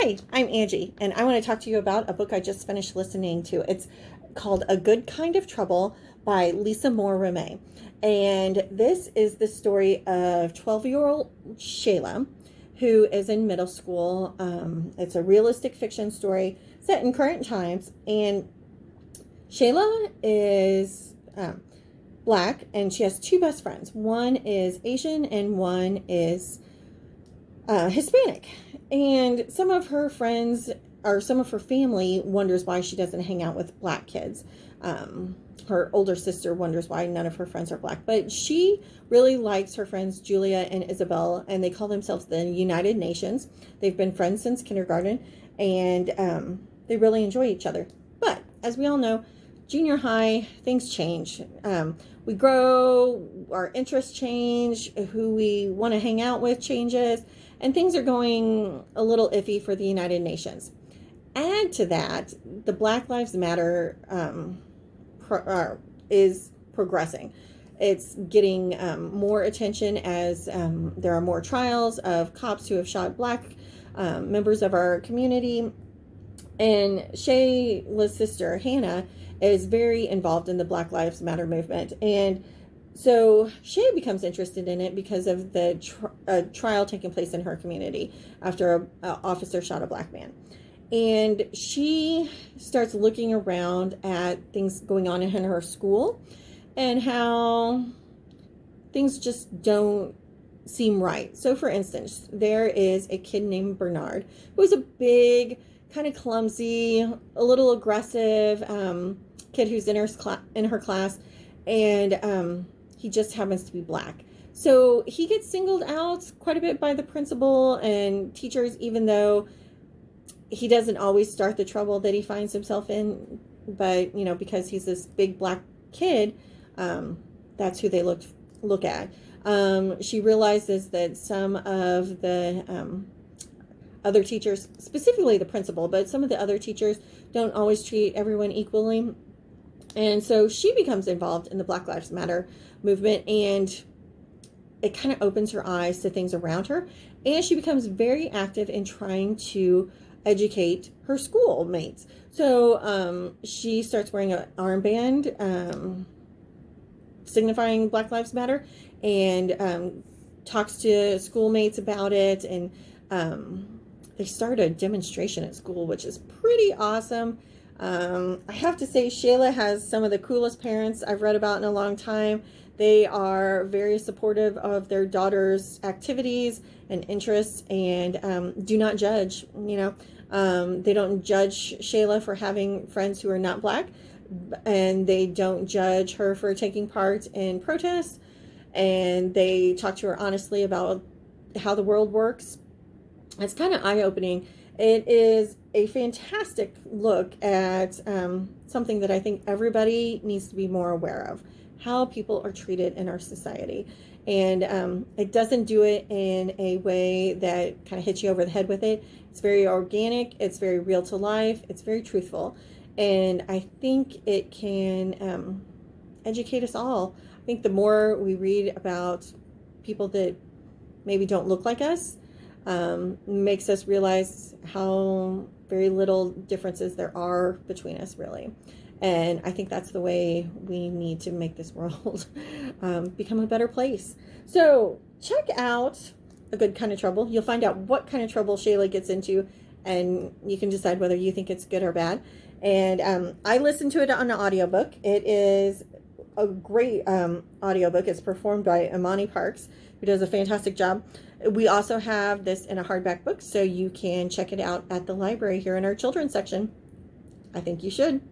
Hi, I'm Angie, and I want to talk to you about a book I just finished listening to. It's called A Good Kind of Trouble by Lisa Moore Ramée. And this is the story of 12-year-old Shayla, who is in middle school. It's a realistic fiction story set in current times. And Shayla is black, and she has two best friends. One is Asian, and one is Hispanic. And some of her friends or some of her family wonders why she doesn't hang out with black kids. Her older sister wonders why none of her friends are black. But she really likes her friends Julia and Isabel, and they call themselves the United Nations. They've been friends since kindergarten, and they really enjoy each other. But as we all know, junior high, things change. We grow, our interests change, who we want to hang out with changes, and things are going a little iffy for the United Nations. Add to that, the Black Lives Matter is progressing. It's getting more attention as there are more trials of cops who have shot black members of our community. And Shayla's sister, Hannah, is very involved in the Black Lives Matter movement. And so Shay becomes interested in it because of the trial taking place in her community after an officer shot a black man. And she starts looking around at things going on in her school and how things just don't seem right. So for instance, there is a kid named Bernard who is a big, kind of clumsy, a little aggressive kid who's in her class, and he just happens to be black. So he gets singled out quite a bit by the principal and teachers, even though he doesn't always start the trouble that he finds himself in. But, you know, because he's this big black kid, that's who they look at. She realizes that some of the other teachers, specifically the principal, but some of the other teachers don't always treat everyone equally. And so she becomes involved in the Black Lives Matter movement, and it kind of opens her eyes to things around her. And she becomes very active in trying to educate her schoolmates. So she starts wearing an armband signifying Black Lives Matter, and talks to schoolmates about it. And they started a demonstration at school, which is pretty awesome. I have to say, Shayla has some of the coolest parents I've read about in a long time. They are very supportive of their daughter's activities and interests, and do not judge. You know, they don't judge Shayla for having friends who are not black, and they don't judge her for taking part in protests, and they talk to her honestly about how the world works. It's kind of eye-opening. It is a fantastic look at something that I think everybody needs to be more aware of, how people are treated in our society. And it doesn't do it in a way that kind of hits you over the head with it. It's very organic. It's very real to life. It's very truthful. And I think it can educate us all. I think the more we read about people that maybe don't look like us, makes us realize how very little differences there are between us, really. And I think that's the way we need to make this world become a better place. So check out A Good Kind of Trouble. You'll find out what kind of trouble Shayla gets into, and you can decide whether you think it's good or bad. And I listened to it on an audiobook. It is a great audiobook. It's performed by Imani Parks, who does a fantastic job. We also have this in a hardback book, so you can check it out at the library here in our children's section. I think you should.